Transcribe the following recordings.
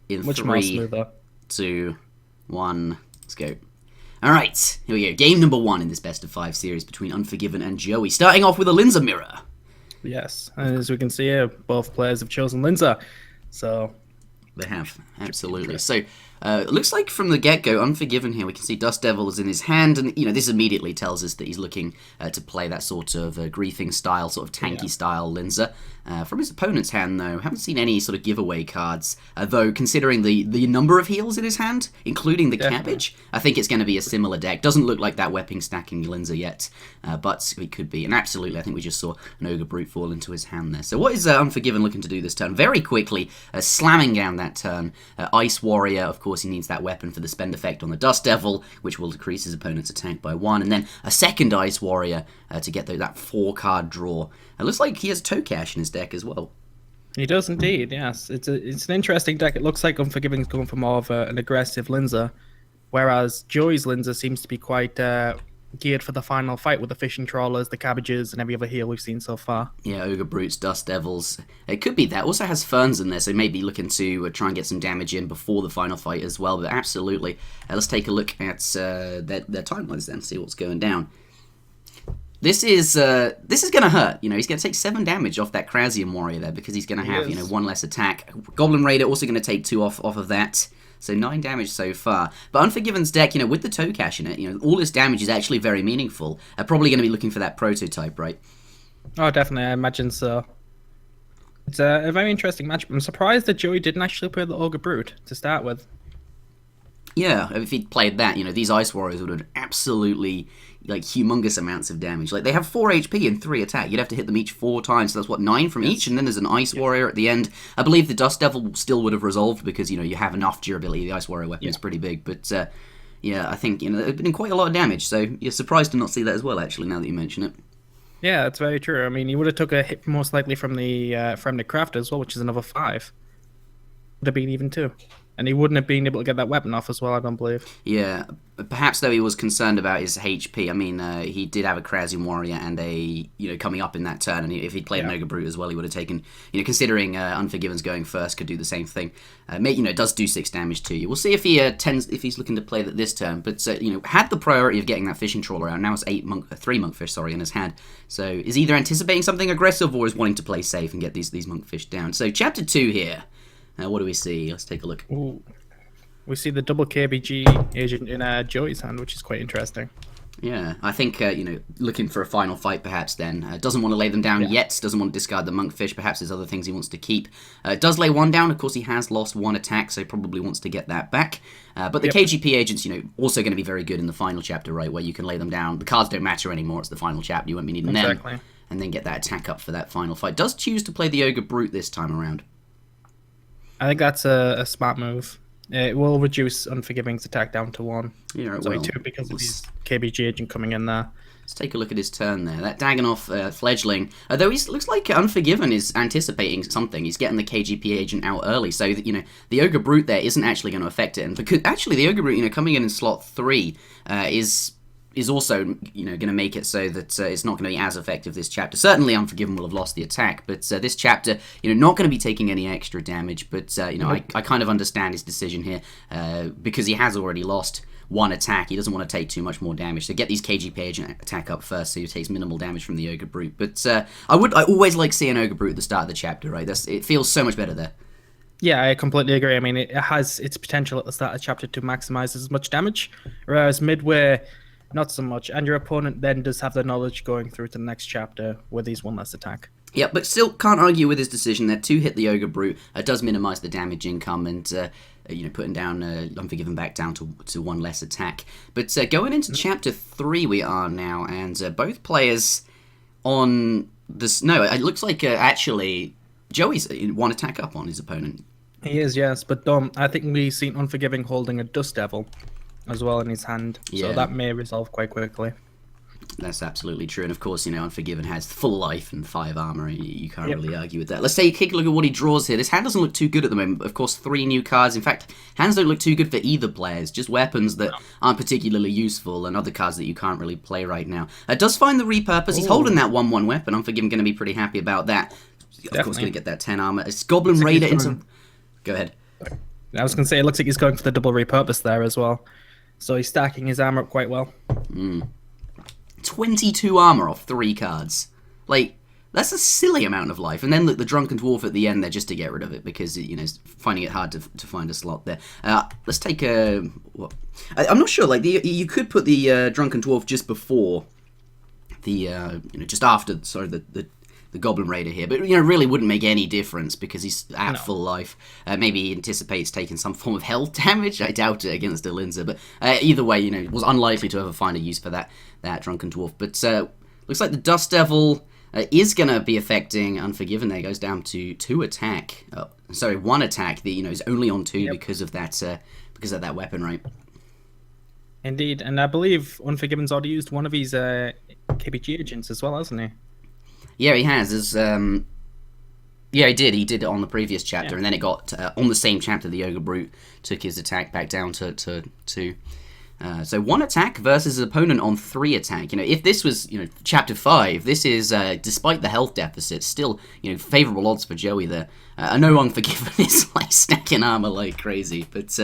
in Much more 3, smoother. 2, 1. Let's go. Alright, here we go. Game number 1 in this best of 5 series between Unforgiven and Joey. Starting off with a Linza mirror. Yes, and as we can see here, both players have chosen Linza. So They have, absolutely. So, it looks like from the get-go, Unforgiven here, we can see Dust Devil is in his hand, and, this immediately tells us that he's looking to play that sort of griefing style, sort of tanky style Linza. From his opponent's hand, though, haven't seen any sort of giveaway cards, though considering the number of heals in his hand, including the cabbage, I think it's going to be a similar deck. Doesn't look like that weapon stacking Linza yet, but it could be. And absolutely, I think we just saw an Ogre Brute fall into his hand there. So what is Unforgiven looking to do this turn? Very quickly, slamming down that turn. Ice Warrior, of course, he needs that weapon for the spend effect on the Dust Devil, which will decrease his opponent's attack by 1. And then a second Ice Warrior to get that 4-card draw. It looks like he has Tokash in his deck as well. he does indeed, yes. It's an interesting deck. It looks like Unforgiving's going for more of an aggressive Linza, whereas Joey's Linza seems to be quite geared for the final fight with the fishing trawlers, the cabbages, and every other heal we've seen so far. Yeah, Ogre Brutes, Dust Devils. It could be that. Also has Ferns in there, so maybe looking to try and get some damage in before the final fight as well. But absolutely. Let's take a look at their timelines then, see what's going down. This is going to hurt. He's going to take 7 damage off that Krasian Warrior there because he's going to have, 1 less attack. Goblin Raider also going to take 2 off of that. So 9 damage so far. But Unforgiven's deck, with the Tokash in it, all this damage is actually very meaningful. Probably going to be looking for that prototype, right? Oh, definitely, I imagine so. It's a very interesting match. I'm surprised that Joey didn't actually play the Ogre Brute to start with. Yeah, if he'd played that, these Ice Warriors would have absolutely, humongous amounts of damage. They have 4 HP and 3 attack. You'd have to hit them each 4 times, so that's, 9 from each, and then there's an Ice Warrior at the end. I believe the Dust Devil still would have resolved because, you have enough durability. The Ice Warrior weapon is pretty big, but, I think, there's been quite a lot of damage, so you're surprised to not see that as well, actually, now that you mention it. Yeah, that's very true. I mean, he would have took a hit most likely from the craft as well, which is another 5. Would have been even 2. And he wouldn't have been able to get that weapon off as well, I don't believe. Yeah, perhaps though he was concerned about his HP. I mean, he did have a Krasian Warrior and coming up in that turn, and if he'd played an Ogre Brute as well, he would have taken, considering Unforgiven's going first, could do the same thing. It does do 6 damage to you. We'll see if he if he's looking to play that this turn, but, had the priority of getting that fishing trawler out. Now it's 3 monkfish, in his hand. So is either anticipating something aggressive or is wanting to play safe and get these monkfish down. So chapter 2 here. What do we see? Let's take a look. Ooh. We see the double KBG agent in Joey's hand, which is quite interesting. Yeah, I think, looking for a final fight perhaps then. Doesn't want to lay them down yet, doesn't want to discard the monkfish. Perhaps there's other things he wants to keep. Does lay 1 down. Of course, he has lost 1 attack, so he probably wants to get that back. But the KGP agents, also going to be very good in the final chapter, right, where you can lay them down. The cards don't matter anymore. It's the final chapter. You won't be needing them. And then get that attack up for that final fight. Does choose to play the Ogre Brute this time around. I think that's a smart move. It will reduce Unforgiving's attack down to 1. Yeah, it's only 2 because of his KBG agent coming in there. Let's take a look at his turn there. That Dagannoth Fledgling, though he looks like Unforgiven is anticipating something. He's getting the KGP agent out early, so that, the Ogre Brute there isn't actually going to affect it. And because actually the Ogre Brute, coming in slot 3 is also, going to make it so that it's not going to be as effective this chapter. Certainly Unforgiven will have lost the attack, but this chapter, not going to be taking any extra damage, but, I kind of understand his decision here, because he has already lost 1 attack. He doesn't want to take too much more damage, so get these KGP agent attack up first so he takes minimal damage from the Ogre Brute. But I always like seeing Ogre Brute at the start of the chapter, right? It feels so much better there. Yeah, I completely agree. I mean, it has its potential at the start of the chapter to maximize as much damage, whereas midway, not so much, and your opponent then does have the knowledge going through to the next chapter with his 1 less attack. Yeah, but still can't argue with his decision there to hit the Ogre Brute. Does minimise the damage income and, putting down Unforgiven back down to 1 less attack. But going into chapter 3 we are now, and both players on this... No, it looks like actually Joey's 1 attack up on his opponent. He is, yes, but I think we've seen Unforgiving holding a Dust Devil as well in his hand, so that may resolve quite quickly. That's absolutely true, and of course, Unforgiven has full life and 5 armor. You can't really argue with that. Let's take a look at what he draws here. This hand doesn't look too good at the moment, but of course 3 new cards. In fact, hands don't look too good for either players, just weapons that aren't particularly useful and other cards that you can't really play right now. Does find the repurpose. He's holding that 1/1 weapon. Unforgiven going to be pretty happy about that. Of course, going to get that 10 armor. It's Goblin Raider into... Go ahead. I was going to say, it looks like he's going for the double repurpose there as well. So he's stacking his armor up quite well. 22 armor off 3 cards. Like, that's a silly amount of life. And then the Drunken Dwarf at the end there just to get rid of it because, you know, it's finding it hard to find a slot there. Let's take a... What? I'm not sure. Like, you could put the Drunken Dwarf just before the... you know, just after, sorry, the Goblin Raider here. But, you know, really wouldn't make any difference because he's at full life. Maybe he anticipates taking some form of health damage. I doubt it against a Linza. But either way, you know, was unlikely to ever find a use for that Drunken Dwarf. But looks like the Dust Devil... is going to be affecting Unforgiven. There goes down to 2 attack. Oh, sorry, 1 attack. That, you know, is only on 2 because of that weapon, right? Indeed, and I believe Unforgiven's already used one of his KBG agents as well, hasn't he? Yeah, he has. Yeah, he did. He did it on the previous chapter, and then it got on the same chapter. The Ogre Brute took his attack back down to 2. So 1 attack versus his opponent on 3 attack. You know, if this was, you know, chapter 5, this is, despite the health deficit, still, you know, favourable odds for Joey there. I know Unforgiven is, like, stacking armor like crazy, but,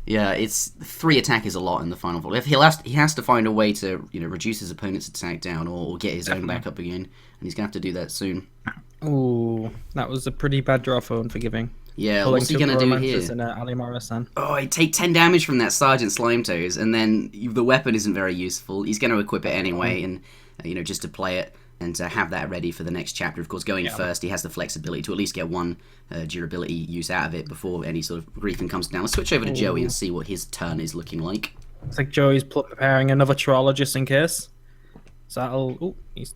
yeah, it's 3 attack is a lot in the final fall. If he has to find a way to, you know, reduce his opponent's attack down or get his own back up again, and he's going to have to do that soon. Ooh, that was a pretty bad draw for Unforgiving. Yeah, what's he going to do here? Oh, he'd take 10 damage from that Sergeant Slimetoes, and then the weapon isn't very useful. He's going to equip it anyway, and, you know, just to play it and to have that ready for the next chapter. Of course, going first, he has the flexibility to at least get 1 durability use out of it before any sort of griefing comes down. Let's switch over to Joey and see what his turn is looking like. Looks like Joey's preparing another Troller just in case. So that'll... Oh, he's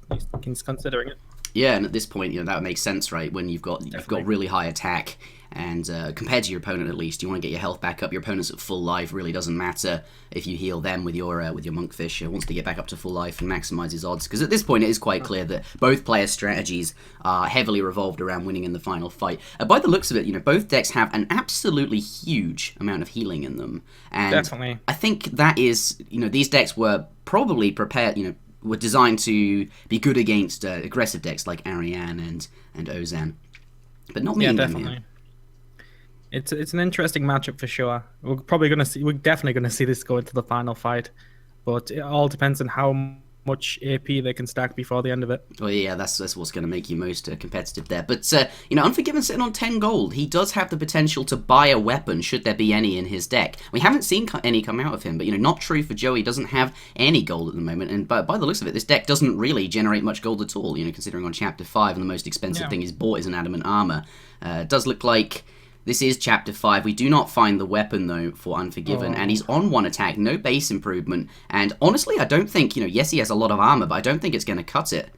considering it. Yeah, and at this point, you know, that would make sense, right? When you've got really high attack, and compared to your opponent at least, you want to get your health back up. Your opponent's at full life. Really doesn't matter if you heal them with your Monkfish. Wants to get back up to full life and maximize his odds. Because at this point, it is quite clear that both players' strategies are heavily revolved around winning in the final fight. By the looks of it, you know, both decks have an absolutely huge amount of healing in them, and definitely, I think that is, you know, these decks were probably prepared, you know, were designed to be good against aggressive decks like Ariane and Ozan, but not me. Yeah, definitely. It's an interesting matchup for sure. We're definitely gonna see this go into the final fight, but it all depends on how much AP they can stack before the end of it. Well, yeah, that's what's going to make you most competitive there. But, you know, Unforgiven sitting on 10 gold. He does have the potential to buy a weapon, should there be any in his deck. We haven't seen any come out of him, but, you know, not true for Joey. He doesn't have any gold at the moment, and by the looks of it, this deck doesn't really generate much gold at all, you know, considering on Chapter 5, and the most expensive thing he's bought is an adamant armor. It does look like... This is Chapter 5. We do not find the weapon, though, for Unforgiven, and he's on 1 attack, no base improvement, and honestly, I don't think, you know, yes, he has a lot of armor, but I don't think it's going to cut it.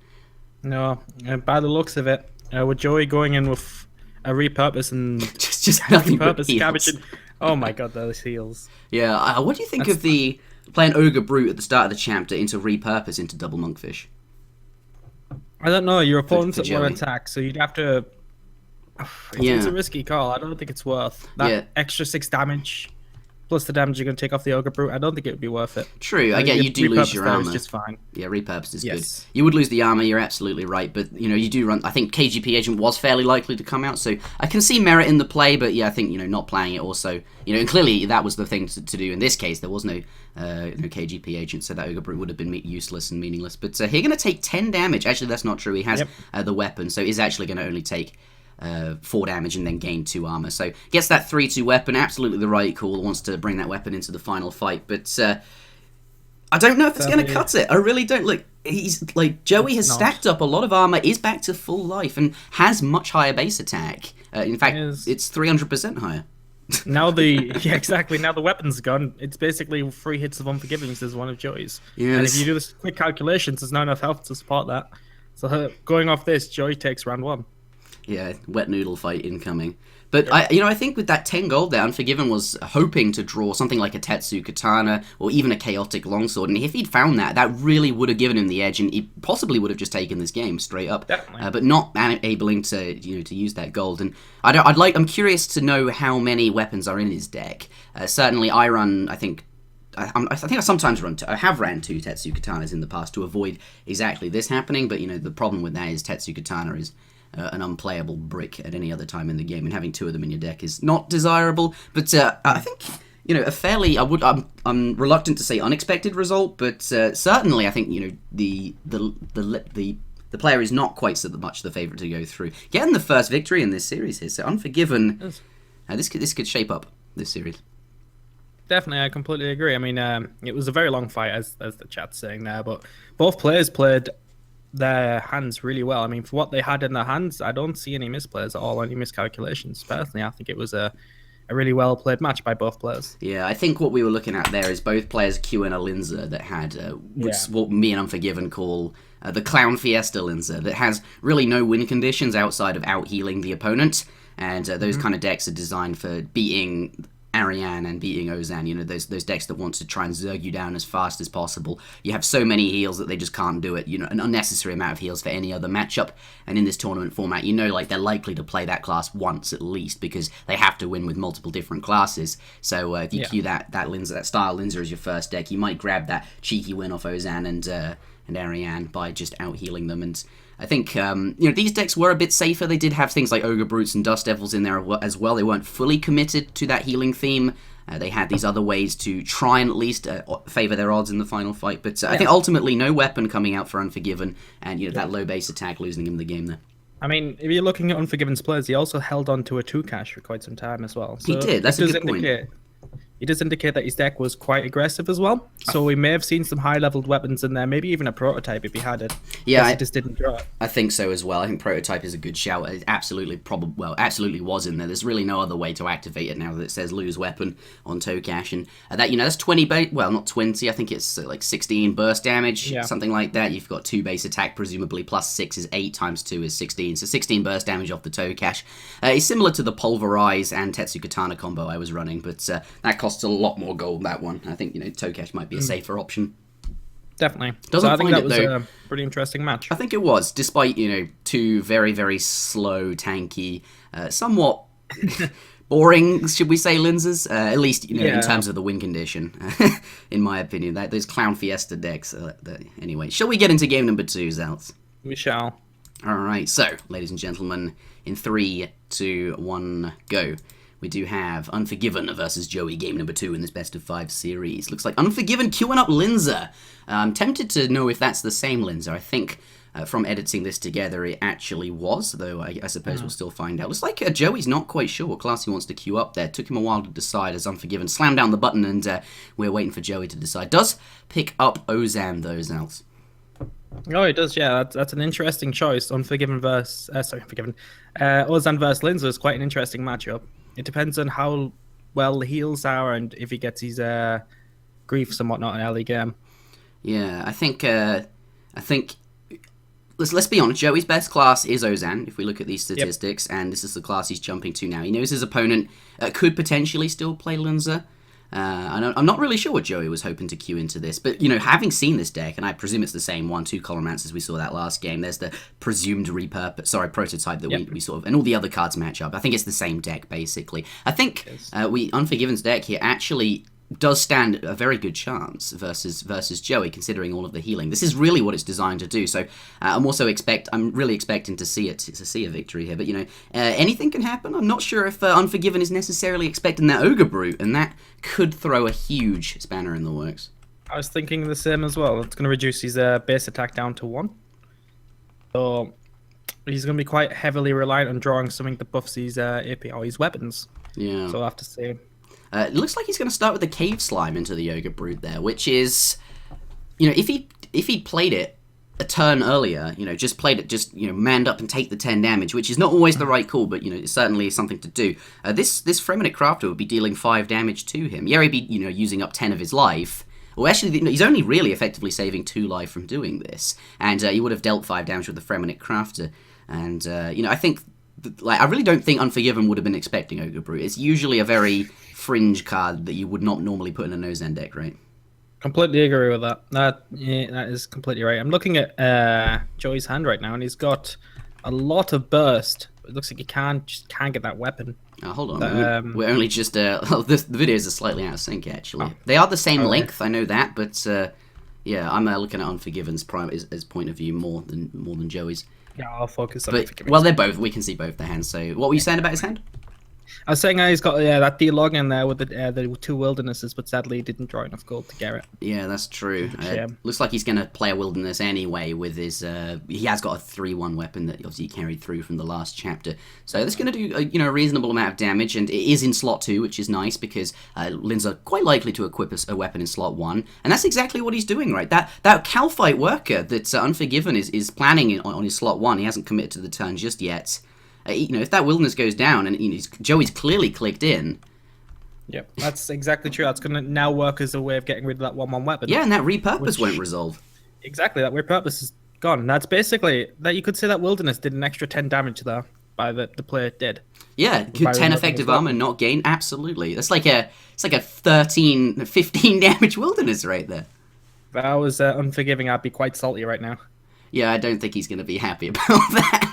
No, by the looks of it, with Joey going in with a repurpose and... just nothing but heals. Oh my god, those heals. Yeah, what do you think of the playing Ogre Brute at the start of the chapter into repurpose into double Monkfish? I don't know, your opponent's at 1 attack, so you'd have to... It's a risky call. I don't think it's worth that extra 6 damage plus the damage you're going to take off the Ogre Brute. I don't think it would be worth it. True, I get you do lose your armor. Just fine. Yeah, repurposed is good. You would lose the armor, you're absolutely right, but you know, you do run... I think KGP Agent was fairly likely to come out, so I can see merit in the play, but yeah, I think, you know, not playing it also... You know, and clearly that was the thing to do in this case. There was no KGP Agent, so that Ogre Brute would have been useless and meaningless. But he's going to take 10 damage. Actually, that's not true. He has the weapon, so he's actually going to only take... 4 damage and then gain 2 armor. So gets that 3-2 weapon, absolutely the right call, wants to bring that weapon into the final fight, but I don't know if it's going to cut it. I really don't. Look, he's like, Joey has stacked up a lot of armor, is back to full life, and has much higher base attack. In fact, it's 300% higher. Now exactly. Now the weapon's gone. It's basically 3 hits of Unforgiving as one of Joey's. Yes. And if you do this quick calculations, there's not enough health to support that. So going off this, Joey takes round 1. Yeah, wet noodle fight incoming. But I think with that 10 gold there, Unforgiven was hoping to draw something like a Tetsu Katana or even a Chaotic Longsword, and if he'd found that, that really would have given him the edge, and he possibly would have just taken this game straight up. Definitely. But not enabling to to use that gold. And I'm curious to know how many weapons are in his deck. Certainly, I run. I think I sometimes I have ran 2 Tetsu Katanas in the past to avoid exactly this happening. But you know, the problem with that is Tetsu Katana is an unplayable brick at any other time in the game, and having 2 of them in your deck is not desirable. But I think, a fairly, I'm reluctant to say unexpected result, but certainly I think, the player is not quite so much the favourite to go through. Getting the first victory in this series here, so Unforgiven, this could shape up this series. Definitely, I completely agree. I mean, it was a very long fight, as the chat's saying there, but both players played their hands really well. I mean, for what they had in their hands, I don't see any misplays at all, any miscalculations. Personally, I think it was a really well played match by both players. Yeah, I think what we were looking at there is both players queuing a Linza that had what me and Unforgiven call the Clown Fiesta Linza, that has really no win conditions outside of out-healing the opponent, and those kind of decks are designed for beating Ariane and beating Ozan, those decks that want to try and zerg you down as fast as possible. You have so many heals that they just can't do it, an unnecessary amount of heals for any other matchup, and in this tournament format, they're likely to play that class once at least, because they have to win with multiple different classes. So if you queue that Linza, that style Linza as your first deck, you might grab that cheeky win off Ozan and Ariane by just out-healing them. And I think, these decks were a bit safer. They did have things like Ogre Brutes and Dust Devils in there as well. They weren't fully committed to that healing theme. They had these other ways to try and at least favour their odds in the final fight. But I think ultimately no weapon coming out for Unforgiven, and that low base attack losing him the game there. I mean, if you're looking at Unforgiven's players, he also held on to a 2 cash for quite some time as well. So he did, that's a good point. It does indicate that his deck was quite aggressive as well. So we may have seen some high-leveled weapons in there, maybe even a prototype if he had it. Yeah, he just didn't draw it. I think so as well. I think prototype is a good shout. It absolutely was in there. There's really no other way to activate it now that it says lose weapon on Tokash, and that's 20 not 20. I think it's like 16 burst damage, something like that. You've got 2 base attack, presumably plus 6 is 8 times 2 is 16. So 16 burst damage off the Tokash. It's similar to the Pulverize and Tetsu Katana combo I was running, but that costs a lot more gold, that one. I think Tokash might be a safer option. Definitely. I think that was a pretty interesting match. I think it was, despite 2 very, very slow, tanky, somewhat boring, should we say, Linzas, at least in terms of the win condition. In my opinion, those Clown Fiesta decks. Anyway, shall we get into game number 2, Zaltz? We shall. All right, so ladies and gentlemen, in 3, 2, 1, go. We do have Unforgiven versus Joey, game number 2 in this best of 5 series. Looks like Unforgiven queuing up Linza. I'm tempted to know if that's the same Linza. I think from editing this together it actually was, though I suppose we'll still find out. Looks like Joey's not quite sure what class he wants to queue up there. Took him a while to decide as Unforgiven slammed down the button, and we're waiting for Joey to decide. Does pick up Ozan, though, Zals. Oh, it does, yeah. That's an interesting choice. Unforgiven versus... Ozan versus Linza is quite an interesting matchup. It depends on how well the heals are and if he gets his griefs and whatnot in early game. Yeah, I think let's be honest. Joey's best class is Ozan. If we look at these statistics, and this is the class he's jumping to now. He knows his opponent could potentially still play Linza. I'm not really sure what Joey was hoping to queue into this, but having seen this deck, and I presume it's the same one, 2 Colormancers we saw that last game. There's the presumed prototype that we sort of, and all the other cards match up. I think it's the same deck basically. I think Unforgiven's deck here actually does stand a very good chance versus Joey, considering all of the healing. This is really what it's designed to do. So I'm really expecting to see a victory here. But anything can happen. I'm not sure if Unforgiven is necessarily expecting that Ogre Brute, and that could throw a huge spanner in the works. I was thinking the same as well. It's going to reduce his base attack down to 1. So he's going to be quite heavily reliant on drawing something that buffs his AP or his weapons. Yeah. So I'll have to see. It looks like he's going to start with the Cave Slime into the Ogre Brute there, which is, if he'd played it a turn earlier, manned up and take the 10 damage, which is not always the right call, but, it's certainly something to do. This Fremennik Crafter would be dealing 5 damage to him. Yeah, he'd be, using up 10 of his life. Well, actually, he's only really effectively saving 2 life from doing this, and he would have dealt 5 damage with the Fremennik Crafter. And, I think, I really don't think Unforgiven would have been expecting Ogre Brute. It's usually a very fringe card that you would not normally put in a Ozan deck, right? Completely agree with that. That is completely right. I'm looking at Joey's hand right now, and he's got a lot of burst. It looks like he can't get that weapon. Hold on, we're only just the videos are slightly out of sync actually. They are the same length, I know that, but I'm looking at Unforgiven's as point of view more than Joey's. Yeah, I'll focus on But Unforgiven. well, they're both. We can see both their hands. So what were you saying about his hand? I was saying he's got that D-log in there with the two wildernesses, but sadly he didn't draw enough gold to get it. Yeah, that's true. Shame. Looks like he's going to play a wilderness anyway with his... he has got a 3-1 weapon that obviously carried through from the last chapter. So that's going to do a reasonable amount of damage, and it is in slot 2, which is nice because Lin's are quite likely to equip a weapon in slot 1, and that's exactly what he's doing, right? That Calphite worker that Unforgiven is planning on his slot 1, he hasn't committed to the turn just yet. If that wilderness goes down and Joey's clearly clicked in. Yep, that's exactly true. That's going to now work as a way of getting rid of that 1-1 weapon. Yeah, and that repurpose won't resolve. Exactly, that repurpose is gone. That's basically that. You could say that wilderness did an extra 10 damage there by the player did. Yeah, could 10 effective armor not gain? Absolutely. That's like a 13, 15 damage wilderness right there. If I was Unforgiving, I'd be quite salty right now. Yeah, I don't think he's going to be happy about that.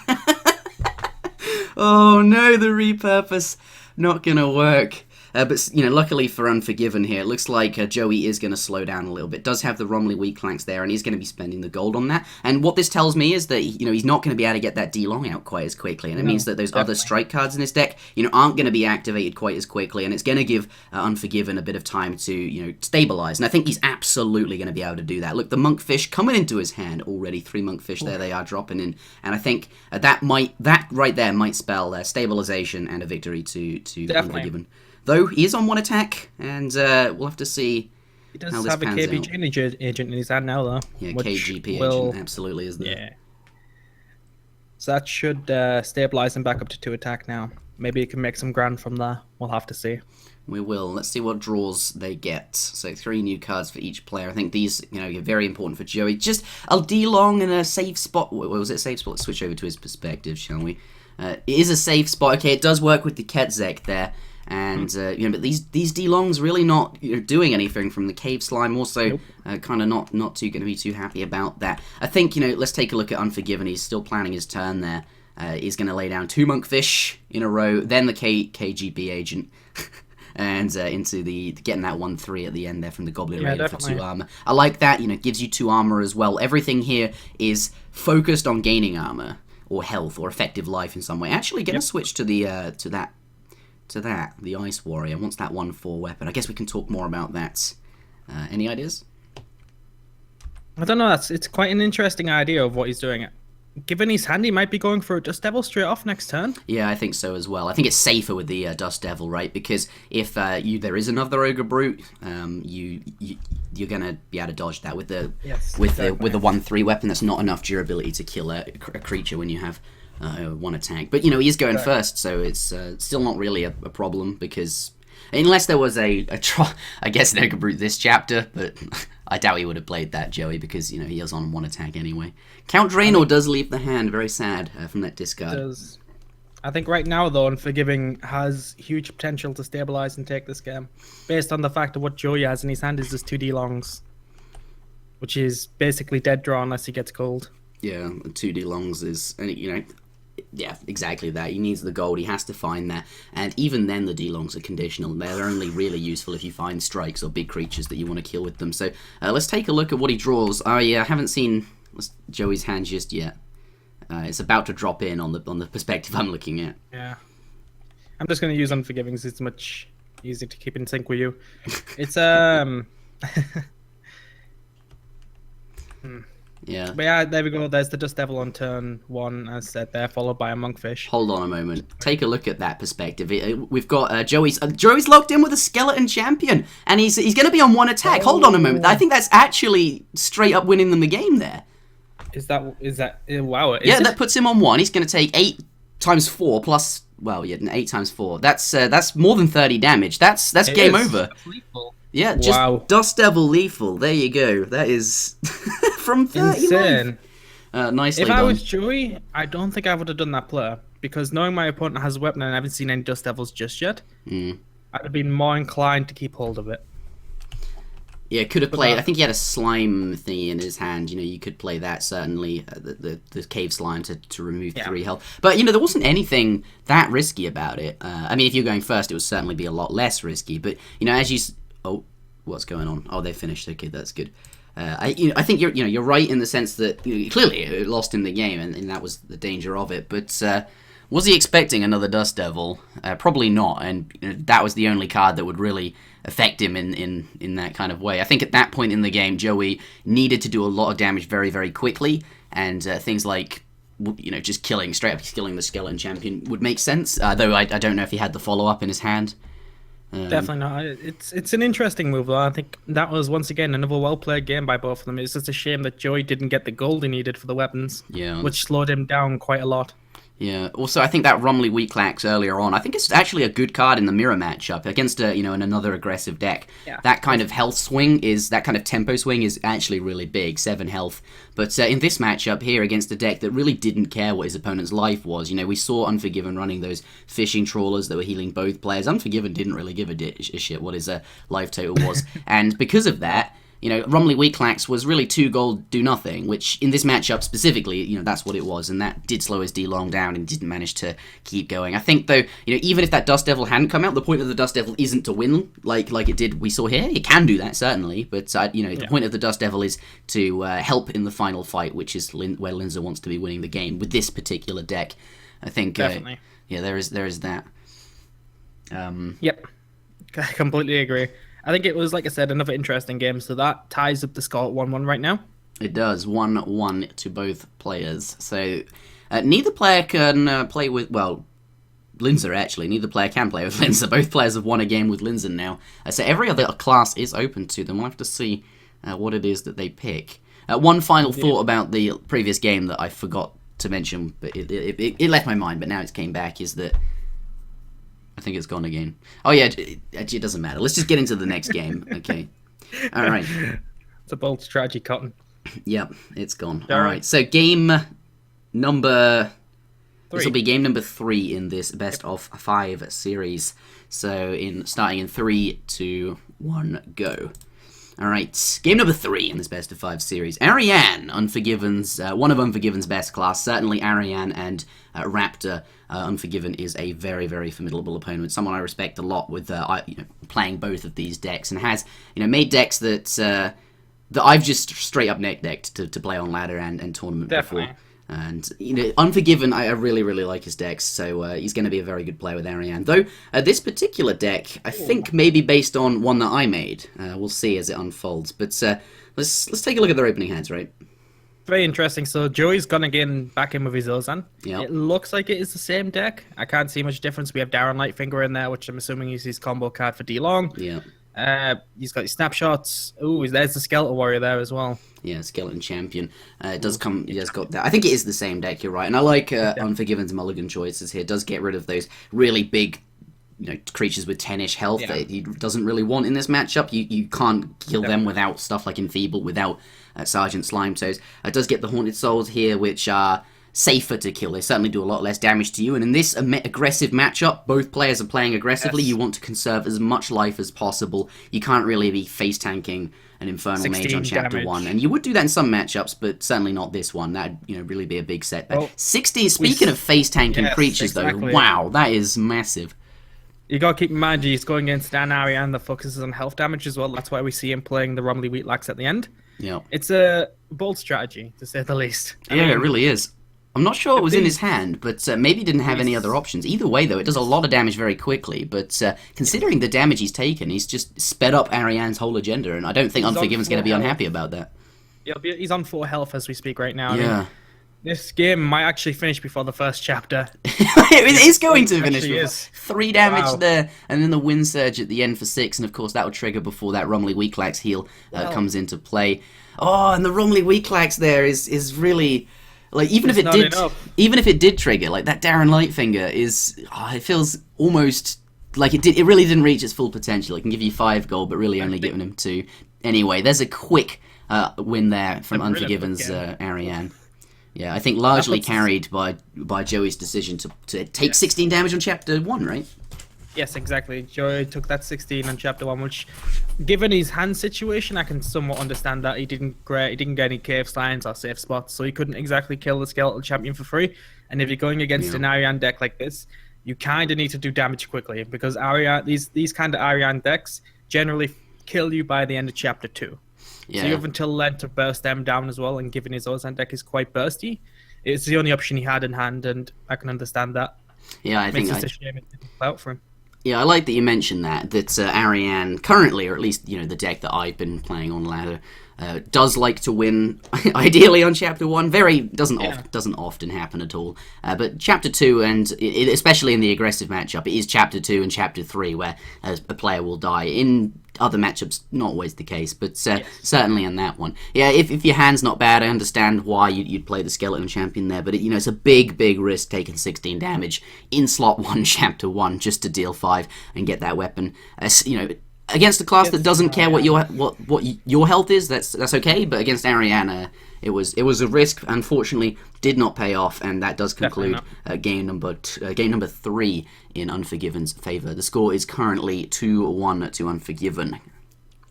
Oh no, the repurpose not gonna work. But luckily for Unforgiven here, it looks like Joey is going to slow down a little bit. Does have the Romley weak flanks there, and he's going to be spending the gold on that. And what this tells me is that he's not going to be able to get that D-Long out quite as quickly, and it means that those other strike cards in his deck aren't going to be activated quite as quickly, and it's going to give Unforgiven a bit of time to stabilize. And I think he's absolutely going to be able to do that. Look, the Monkfish coming into his hand already. 3 Monkfish there they are dropping in, and I think that right there might spell stabilization and a victory to Unforgiven. Though he is on 1 attack, and we'll have to see how this pans out. He does have a KBG agent in his hand now, though. Yeah, KGP agent absolutely is there. Yeah. So that should stabilize him back up to 2 attack now. Maybe he can make some ground from there. We'll have to see. We will. Let's see what draws they get. So 3 new cards for each player. I think these, are very important for Joey. Just a D-Long and a safe spot. What was it, safe spot? Let's switch over to his perspective, shall we? It is a safe spot. Okay, it does work with the Ketzek there. And but these D-Longs really not doing anything from the cave slime. Also, kind of not going to be too happy about that. I think let's take a look at Unforgiven. He's still planning his turn there. He's going to lay down 2 Monkfish in a row, then the KGB agent, and into the getting that 1/3 at the end there from the Goblin Raider for 2 armor. I like that. Gives you 2 armor as well. Everything here is focused on gaining armor or health or effective life in some way. Actually, going to switch to the the Ice Warrior wants that 1/4 weapon. I guess we can talk more about that. Any ideas? I don't know. It's quite an interesting idea of what he's doing. Given his hand, he might be going for a Dust Devil straight off next turn. Yeah, I think so as well. I think it's safer with the Dust Devil, right? Because if there is another Ogre Brute, you're gonna be able to dodge that with the with the 1/3 weapon. That's not enough durability to kill a creature when you have 1 attack. But he is going first, so it's still not really a problem, because unless there was I guess an Ogre Brute this chapter, but I doubt he would have played that, Joey, because he is on 1 attack anyway. Count Draenor does leave the hand, very sad from that discard. Does. I think right now, though, Unforgiving has huge potential to stabilize and take this game, based on the fact of what Joey has in his hand is just 2 D-Longs, which is basically dead draw unless he gets cold. Yeah, 2 D-Longs is, yeah, exactly that. He needs the gold. He has to find that. And even then, the D-Longs are conditional. They're only really useful if you find strikes or big creatures that you want to kill with them. So let's take a look at what he draws. I haven't seen Joey's hand just yet. It's about to drop in on the perspective I'm looking at. Yeah. I'm just going to use Unforgiving because it's much easier to keep in sync with you. It's, Yeah. But yeah, there we go. There's the Dust Devil on turn 1, as said there, followed by a Monkfish. Hold on a moment. Take a look at that perspective. We've got Joey's locked in with a Skeleton Champion, and he's going to be on 1 attack. Oh. Hold on a moment. I think that's actually straight up winning them the game there. Is that wow? Yeah, that puts him on 1. He's going to take 8 times 4 plus. Well, yeah, 8 times 4. That's more than 30 damage. That's game over. That's lethal. Yeah, just Dust Devil lethal. There you go. That is from 30 insane. Nicely if done. I was Joey, I don't think I would have done that play, because knowing my opponent has a weapon and I haven't seen any Dust Devils just yet, I'd have been more inclined to keep hold of it. Yeah, could have played. I think he had a slime thingy in his hand. You could play that, certainly, the cave slime to remove 3 health. But there wasn't anything that risky about it. I mean, if you're going first, it would certainly be a lot less risky. But as you, oh, what's going on? Oh, they finished. Okay, that's good. I think you're right in the sense that clearly it lost in the game, and that was the danger of it. But was he expecting another Dust Devil? Probably not, and that was the only card that would really affect him in that kind of way. I think at that point in the game, Joey needed to do a lot of damage very, very quickly, and things like just straight up killing the Skeleton Champion would make sense. Though I don't know if he had the follow up in his hand. Definitely not. It's an interesting move, though. I think that was, once again, another well-played game by both of them. It's just a shame that Joey didn't get the gold he needed for the weapons, which slowed him down quite a lot. Yeah. Also, I think that Rumley Weaklax earlier on, I think it's actually a good card in the mirror matchup against in another aggressive deck. Yeah. That kind of health swing that kind of tempo swing is actually really big, 7 health. But in this matchup here against a deck that really didn't care what his opponent's life was, we saw Unforgiven running those fishing trawlers that were healing both players. Unforgiven didn't really give a shit what his life total was, and because of that, Rumley Weaklax was really 2 gold, do nothing, which in this matchup specifically, that's what it was, and that did slow his D long down and didn't manage to keep going. I think, though, even if that Dust Devil hadn't come out, the point of the Dust Devil isn't to win like it did we saw here. It can do that, certainly, but, the point of the Dust Devil is to help in the final fight, which is where Linza wants to be winning the game with this particular deck. I think, definitely. There is that. Yep, I completely agree. I think it was, like I said, another interesting game, so that ties up the score at 1-1 right now. It does, 1-1 to both players. So, neither player can play with, Linza, actually. Neither player can play with Linza. Both players have won a game with Linza now. So every other class is open to them. We'll have to see what it is that they pick. One final thought about the previous game that I forgot to mention, but it left my mind, but now it came back, is that I think it's gone again. Oh yeah, it doesn't matter. Let's just get into the next game. Okay. All right. It's a bold strategy, Cotton. Yep, it's gone. All right. So game number 3. This will be game number 3 in this best of 5 series. So starting in 3, 2, 1, go. All right, game number 3 in this best of 5 series. Ariane, Unforgiven's one of Unforgiven's best class. Certainly Ariane and Raptor. Unforgiven is a very, very formidable opponent. Someone I respect a lot with playing both of these decks, and has made decks that I've just straight up decked to play on ladder and tournament Definitely. before. And Unforgiven, I really, really like his decks, so he's going to be a very good player with Ariane. Though this particular deck, I think, may be based on one that I made. We'll see as it unfolds. But let's take a look at their opening hands, right? Very interesting. So Joey's gonna get back in with his Ozan. Yep. It looks like it is the same deck. I can't see much difference. We have Darren Lightfinger in there, which I'm assuming is his combo card for D-Long. Yeah. He's got his snapshots. Ooh, there's the Skeleton Warrior there as well. Yeah, Skeleton Champion. It does come. He has got that. I think it is the same deck. You're right, and I like Unforgiven's mulligan choices here. It does get rid of those really big, creatures with 10-ish health that he doesn't really want in this matchup. You can't kill them without stuff like Enfeeble, without Sergeant Slimetoes. It does get the Haunted Souls here, which are safer to kill. They certainly do a lot less damage to you, and in this aggressive matchup, both players are playing aggressively. You want to conserve as much life as possible. You can't really be face tanking an Infernal Mage on Chapter 1, and you would do that in some matchups, but certainly not this one. That'd really be a big setback. Well, 16. Speaking of face tanking creatures, though, wow, that is massive. You gotta keep in mind he's going against an Ariane that focuses on health damage as well. That's why we see him playing the Rumley Weaklax at the end. Yeah, it's a bold strategy to say the least. I mean, it really is. I'm not sure it was in his hand, but maybe he didn't have any other options. Either way, though, it does a lot of damage very quickly, but considering the damage he's taken, he's just sped up Ariane's whole agenda, and I don't think Unforgiven's going to be unhappy about that. Yeah, he's on 4 health as we speak right now. Yeah. I mean, this game might actually finish before the first chapter. It is going to finish. Is. 3 damage there, and then the Wind Surge at the end for 6, and of course that will trigger before that Rumley Weaklax heal comes into play. Oh, and the Rumley Weaklax there is really... Like even if it did trigger, like that Darren Lightfinger it feels almost like it really didn't reach its full potential. It can give you 5 gold, but really only giving him 2. Anyway, there's a quick win there from Unforgiven's Ariane. Yeah, I think largely carried by Joey's decision to take 16 damage on Chapter 1, right? Yes, exactly. Joey took that 16 on Chapter 1, which, given his hand situation, I can somewhat understand that. He didn't get any cave slimes or safe spots, so he couldn't exactly kill the Skeletal Champion for free. And if you're going against an Ariane deck like this, you kind of need to do damage quickly, because these kind of Ariane decks generally kill you by the end of Chapter 2. So you have until then to burst them down as well, and given his Ozan deck is quite bursty, it's the only option he had in hand, and I can understand that. Yeah, I think it's a shame it didn't play out for him. Yeah, I like that you mentioned that Ariane currently, or at least the deck that I've been playing on ladder, does like to win. Ideally on Chapter 1, doesn't often happen at all. But Chapter 2, and especially in the aggressive matchup, it is Chapter 2 and Chapter 3 where a player will die. In other matchups, not always the case, but certainly in that one. Yeah, if your hand's not bad, I understand why you'd play the Skeleton Champion there, but it's a big risk taking 16 damage in slot 1, Chapter 1, just to deal 5 and get that weapon. Against a class that doesn't care what your health is, that's okay, but against Ariana, it was a risk. Unfortunately, did not pay off, and that does conclude game number 3 in Unforgiven's favor. The score is currently 2-1 to Unforgiven.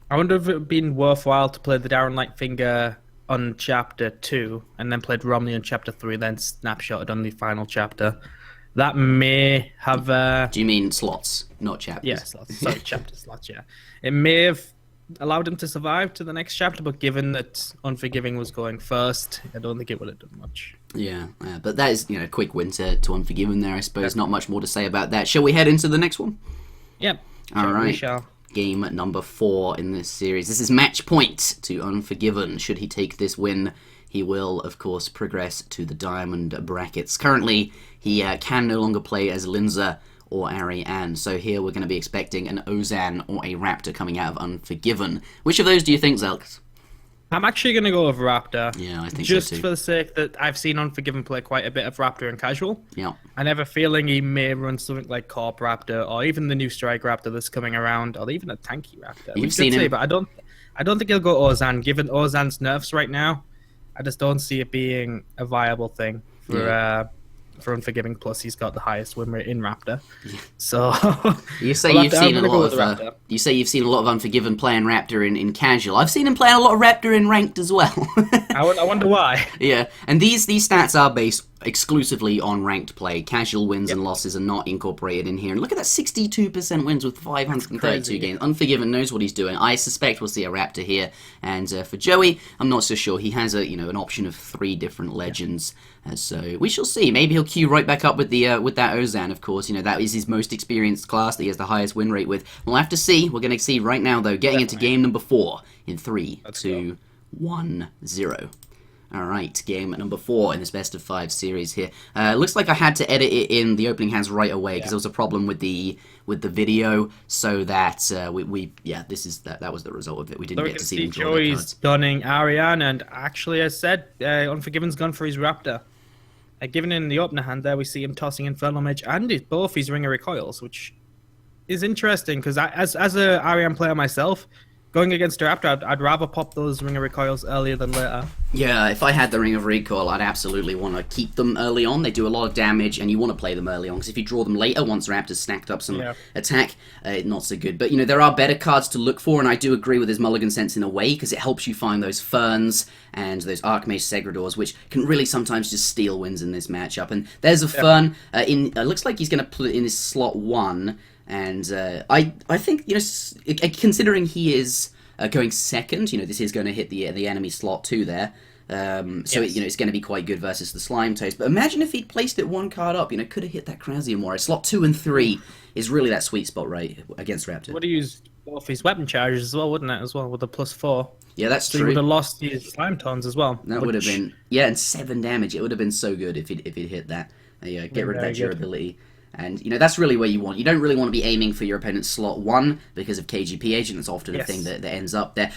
I wonder if it would have been worthwhile to play the Darren Lightfinger on Chapter 2, and then played Romney on Chapter 3, then snapshotted on the final chapter. That may have... Do you mean slots, not chapters? Yeah, slots. Sorry, chapter slots, yeah. It may have allowed him to survive to the next chapter, but given that Unforgiving was going first, I don't think it would have done much. Yeah, but that is, a quick win to Unforgiven there, I suppose. Not much more to say about that. Shall we head into the next one? Yep. All right. Game number 4 in this series. This is match point to Unforgiven. Should he take this win, he will, of course, progress to the diamond brackets. Currently, he can no longer play as Linza or Ariane, so here we're going to be expecting an Ozan or a Raptor coming out of Unforgiven. Which of those do you think, Zelks? I'm actually going to go with Raptor. Yeah, I think so too. Just for the sake that I've seen Unforgiven play quite a bit of Raptor in casual. Yeah. I have a feeling he may run something like Corp Raptor, or even the new Strike Raptor that's coming around, or even a tanky Raptor. You've seen him, but I don't think he'll go Ozan. Given Ozan's nerfs right now, I just don't see it being a viable thing for Unforgiving. Plus, he's got the highest win rate in Raptor. Yeah. So you say you've seen a lot of you've seen a lot of Unforgiven playing Raptor in casual. I've seen him playing a lot of Raptor in ranked as well. I wonder why. Yeah, and these stats are based exclusively on ranked play. Casual wins and losses are not incorporated in here. And look at that 62% wins with 532 games. Unforgiven knows what he's doing. I suspect we'll see a Raptor here. And for Joey, I'm not so sure. He has an option of 3 different legends. So we shall see. Maybe he'll queue right back up with that Ozan, of course. That is his most experienced class that he has the highest win rate with. We'll have to see. We're going to see right now, though, getting into game number 4 in 3, 2, 1, 0. All right, game number 4 in this best of 5 series here. Looks like I had to edit it in the opening hands right away because there was a problem with the video, so that that was the result of it. We didn't get to see them draw their cards. Joey's gunning Ariane, and actually, as said, Unforgiven's gone for his Raptor. Given in the opener hand there, we see him tossing Infernal Mage and both his Ring of Recoils, which is interesting because as a Ariane player myself, going against a Raptor, I'd rather pop those Ring of Recoils earlier than later. Yeah, if I had the Ring of Recoil, I'd absolutely want to keep them early on. They do a lot of damage, and you want to play them early on, because if you draw them later, once Raptor's stacked up some attack, not so good. But, there are better cards to look for, and I do agree with his Mulligan Sense in a way, because it helps you find those Ferns and those Archmage Segradors, which can really sometimes just steal wins in this matchup. And there's a Fern. Looks like he's going to put it in his slot 1, and I think, considering he is going second, this is going to hit the enemy slot 2 there. It's going to be quite good versus the Slime Toast. But imagine if he'd placed it 1 card up, could have hit that Krasium Warrior. Slot 2 and 3 is really that sweet spot, right, against Raptor. Would have used both his weapon charges as well, wouldn't it, with the +4? Yeah, that's true. He would have lost his Slime Tones as well. That would have been, and 7 damage. It would have been so good if he'd hit that. Get rid of that durability. And, that's really where you want. You don't really want to be aiming for your opponent's slot 1 because of KGP agent. It's often a thing that ends up there.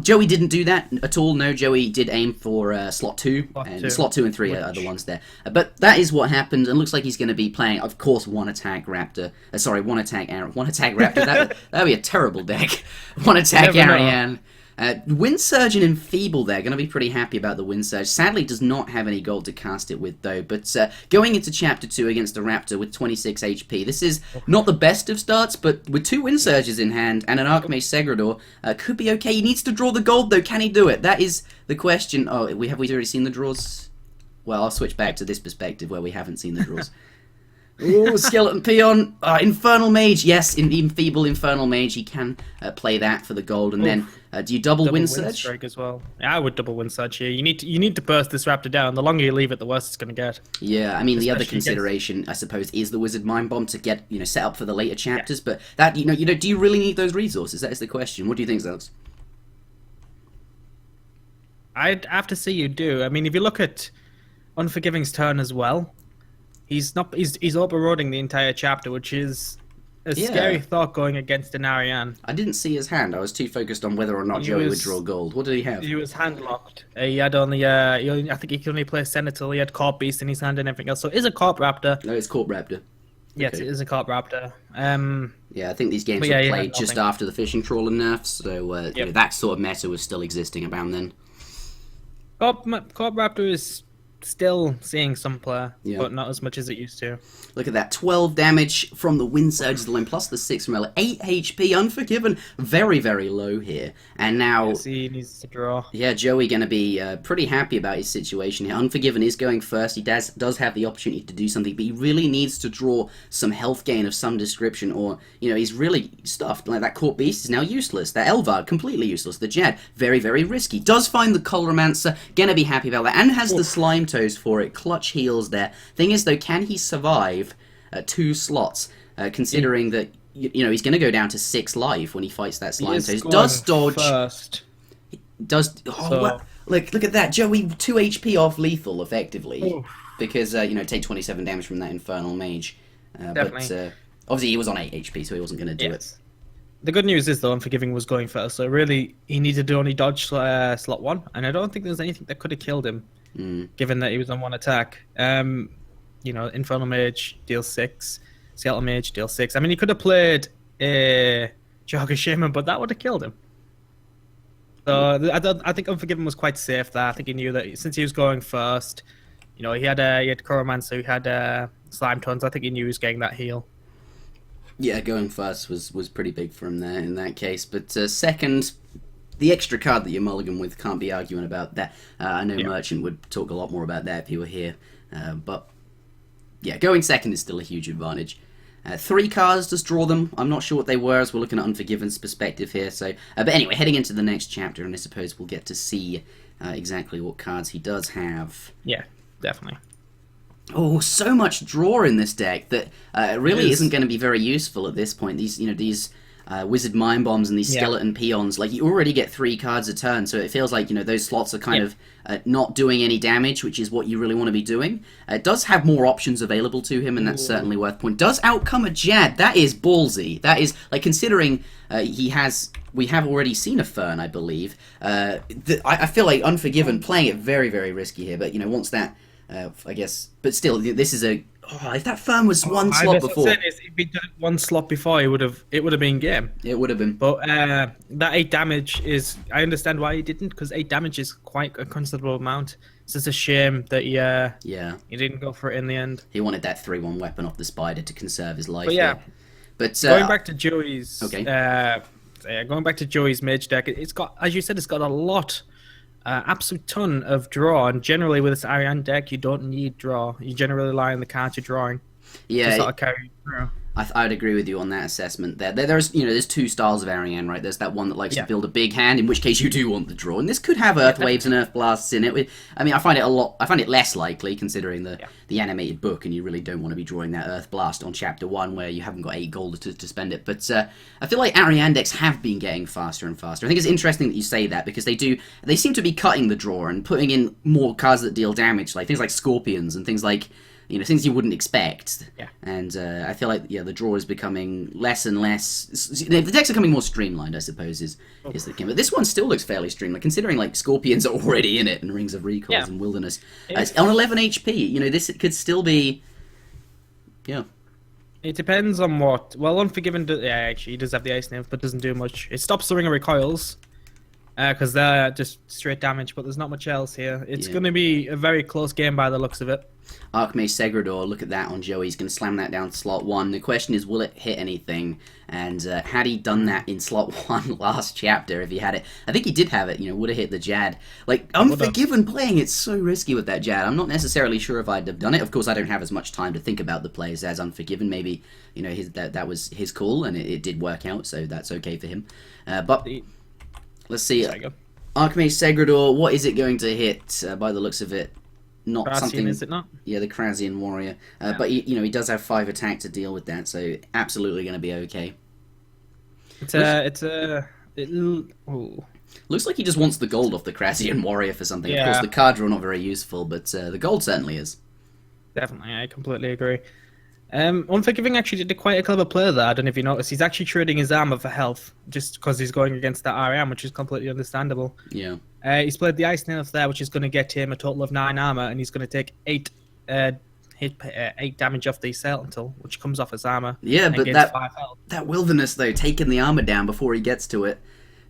Joey didn't do that at all. No, Joey did aim for slot 2. Slot 2 and 3 are the ones there. But that is what happened, and looks like he's going to be playing, of course, one attack Raptor. One attack Raptor. That would be a terrible deck. One attack Ariane. Wind Surge and Enfeeble there, going to be pretty happy about the Wind Surge. Sadly does not have any gold to cast it with though, but going into Chapter 2 against a Raptor with 26 HP, this is not the best of starts, but with 2 Wind Surges in hand and an Archmage Segrador, could be okay. He needs to draw the gold though, can he do it? That is the question. Oh, have we already seen the draws? Well, I'll switch back to this perspective where we haven't seen the draws. Ooh, Skeleton Peon. Infernal Mage. Yes, in Feeble Infernal Mage. He can play that for the gold. And then, do you double Wind Surge? Strike as well. Yeah, I would double Wind Surge here. You need to burst this raptor down. The longer you leave it, the worse it's going to get. Yeah, I mean, the other consideration, I suppose, is the Wizard Mind Bomb to get, set up for the later chapters. But that, do you really need those resources? That is the question. What do you think, Zealous? I'd have to say you do. I mean, if you look at Unforgiving's turn as well, he's overloading the entire chapter, which is a scary thought going against an Ariane. I didn't see his hand. I was too focused on whether or not Joey would draw gold. What did he have? He was hand locked. He had only, I think he could only play Senator. He had Corp Beast in his hand and everything else. So it is a Corp Raptor. No, it's Corp Raptor. Yes, it is a Corp Raptor. Yeah, I think these games were played just after the Fishing Trawler nerfs, so that sort of meta was still existing around then. Corp Raptor is still seeing some play, but not as much as it used to. Look at that, 12 damage from the Wind Surge alone, plus the 6 from Ella. 8 HP, Unforgiven, very, very low here. And now... Yes, he needs to draw. Yeah, Joey going to be pretty happy about his situation here. Unforgiven is going first. He does have the opportunity to do something, but he really needs to draw some health gain of some description, or, he's really stuffed. Like, that Court Beast is now useless. That Elvard, completely useless. The Jad, very, very risky. Does find the Coloromancer, going to be happy about that, and has the Slime Toes for it. Clutch heals there. Thing is, though, can he survive 2 slots, considering that he's going to go down to 6 life when he fights that Slime Toes. Does dodge first. Does look at that, Joey, 2 HP off lethal effectively. Because take 27 damage from that Infernal Mage. But obviously he was on 8 HP, so he wasn't going to do it. The good news is, though, Unforgiving was going first, so really he needed to only dodge slot 1, and I don't think there's anything that could have killed him, given that he was on 1 attack. Infernal Mage deals 6, Skeleton Mage deals 6. I mean, he could have played Jogger Shaman, but that would have killed him. So I think Unforgiven was quite safe there. I think he knew that since he was going first, he had Chronomancer, he had Slime Tons. I think he knew he was getting that heal. Yeah, going first was pretty big for him there in that case. But second, the extra card that you're mulligan with, can't be arguing about that. I know Merchant would talk a lot more about that if he were here. But yeah, going second is still a huge advantage. 3 cards, just draw them. I'm not sure what they were as we're looking at Unforgiven's perspective here. So, but anyway, heading into the next chapter, and I suppose we'll get to see exactly what cards he does have. Yeah, definitely. Oh, so much draw in this deck that really isn't going to be very useful at this point. These Wizard Mind Bombs and these Skeleton Peons, like, you already get 3 cards a turn, so it feels like, those slots are kind of not doing any damage, which is what you really want to be doing. It does have more options available to him, and that's certainly worth point. Does outcome a Jad. That is ballsy. That is, like, considering we have already seen a Fern, I believe. I feel like Unforgiven playing it very, very risky here, but, once that... I guess, but still, this is a. If that Fern was 1 slot before, if he'd done 1 slot before, it would have been game. It would have been. But that 8 damage is. I understand why he didn't, because 8 damage is quite a considerable amount. It's just a shame that he didn't go for it in the end. He wanted that 3/1 weapon off the spider to conserve his life. But going back to Joey's. Okay. Going back to Joey's mage deck, it's got, as you said, it's got a lot. Absolute ton of draw, and generally with this Ariane deck, you don't need draw. You generally rely on the cards you're drawing. Yeah, to sort of carry through. I'd agree with you on that assessment. There's there's 2 styles of Ariane, right? There's that one that likes to build a big hand, in which case you do want the draw, and this could have Earth Waves and Earth Blasts in it. I find it less likely considering the animated book, and you really don't want to be drawing that Earth Blast on Chapter 1 where you haven't got 8 gold to spend it. But I feel like Ariane decks have been getting faster and faster. I think it's interesting that you say that, because they seem to be cutting the draw and putting in more cards that deal damage, like things like Scorpions and things like. Things you wouldn't expect. Yeah. And I feel like, the draw is becoming less and less... The decks are becoming more streamlined, I suppose, is the game. But this one still looks fairly streamlined, considering, like, Scorpions are already in it, and Rings of Recalls and Wilderness. It's on 11 HP. This could still be... Yeah. It depends on what... Well, Unforgiven, actually, he does have the Ice Nymph, but doesn't do much. It stops the Ring of Recoils, because they're just straight damage, but there's not much else here. It's going to be a very close game by the looks of it. Archmage Segredor, look at that on Joey. He's going to slam that down to slot 1. The question is, will it hit anything? And had he done that in slot 1 last chapter, if he had it, I think he did have it, would have hit the Jad. Like, Unforgiven playing it's so risky with that Jad. I'm not necessarily sure if I'd have done it. Of course, I don't have as much time to think about the plays as Unforgiven. Maybe, that was his call, and it did work out, so that's okay for him. But let's see. Archmage Segredor, what is it going to hit by the looks of it? Not Krasian, something. is it not? Yeah, the Krasian warrior. But he does have 5 attack to deal with that, so absolutely going to be okay. Looks like he just wants the gold off the Krasian warrior for something. Yeah. Of course, the cards are not very useful, but the gold certainly is. Definitely, I completely agree. Unforgiving actually did quite a clever play there. I don't know if you noticed. He's actually trading his armor for health, just because he's going against that RM, which is completely understandable. Yeah. He's played the Ice Nails there, which is going to get him a total of 9 armor, and he's going to take 8 damage off the Sailtental, which comes off his armor. Yeah, but 5 health. that wilderness, though, taking the armor down before he gets to it.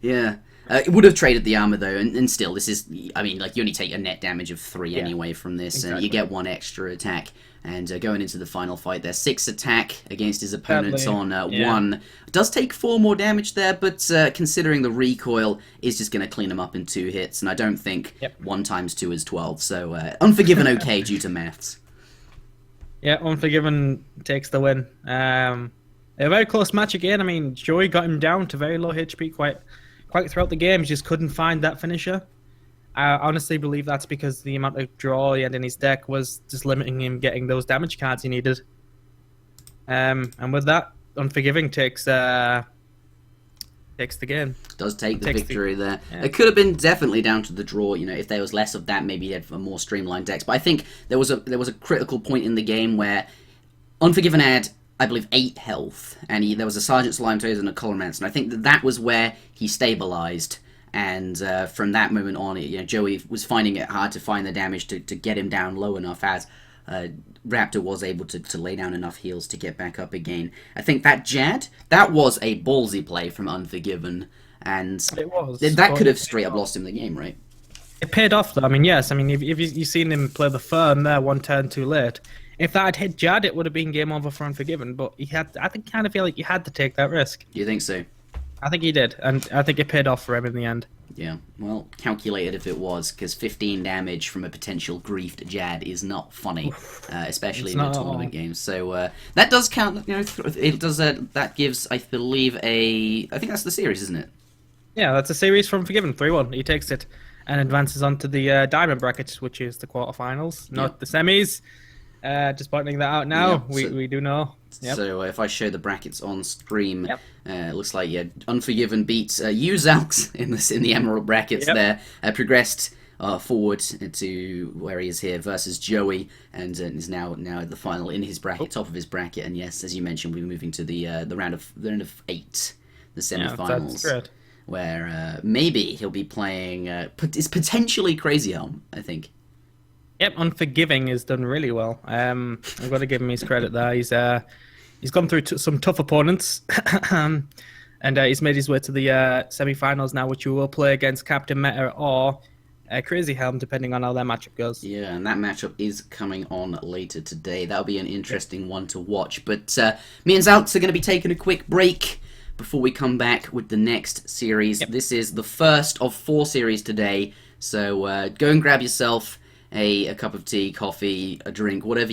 Yeah. It would have traded the armor, though, and still, this is, you only take a net damage of 3 anyway from this, and you get 1 extra attack. And going into the final fight there, 6 attack against his opponents on 1. Does take 4 more damage there, but considering the recoil is just going to clean him up in 2 hits, and I don't think 1 times 2 is 12, so Unforgiven okay due to maths. Yeah, Unforgiven takes the win. A very close match again. Joey got him down to very low HP quite throughout the game. He just couldn't find that finisher. I honestly believe that's because the amount of draw he had in his deck was just limiting him getting those damage cards he needed. And with that, Unforgiving takes the game. Does take the victory there. Yeah. It could have been definitely down to the draw. If there was less of that, maybe he had a more streamlined decks. But I think there was a critical point in the game where Unforgiven had, I believe, 8 health, and there was a Sergeant Slime Toad and a Colormance, and I think that was where he stabilized. And from that moment on, Joey was finding it hard to find the damage to get him down low enough, as Raptor was able to lay down enough heals to get back up again. I think that Jad, that was a ballsy play from Unforgiven, and it was. That could have straight up lost him the game, right? It paid off, though. Yes. If you've seen him play the Fern there 1 turn too late, if that had hit Jad, it would have been game over for Unforgiven. But I kind of feel like he had to take that risk. You think so? I think he did, and I think it paid off for him in the end. Yeah, well, calculated if it was, because 15 damage from a potential griefed Jad is not funny, especially in a tournament game. So that does count. It does. That gives, I believe, I think that's the series, isn't it? Yeah, that's a series from Unforgiven, 3-1. He takes it and advances on to the Diamond bracket, which is the quarterfinals, not the semis. Just pointing that out now. Yeah, we do know. Yep. So if I show the brackets on stream, it looks like Unforgiven beats Uzalx in the Emerald brackets there. Progressed forward to where he is here versus Joey, and is now at the final in his bracket, top of his bracket. And yes, as you mentioned, we're moving to the round of 8, the semifinals, that's where maybe he'll be playing. It's potentially Crazy Helm, I think. Yep, Unforgiving has done really well. I've got to give him his credit there. He's gone through some tough opponents, and he's made his way to the semi-finals now, which we will play against Captain Meta or Crazy Helm, depending on how their matchup goes. Yeah, and that matchup is coming on later today. That'll be an interesting one to watch. But me and Zalx are going to be taking a quick break before we come back with the next series. This is the first of 4 series today, so go and grab yourself a cup of tea, coffee, a drink, whatever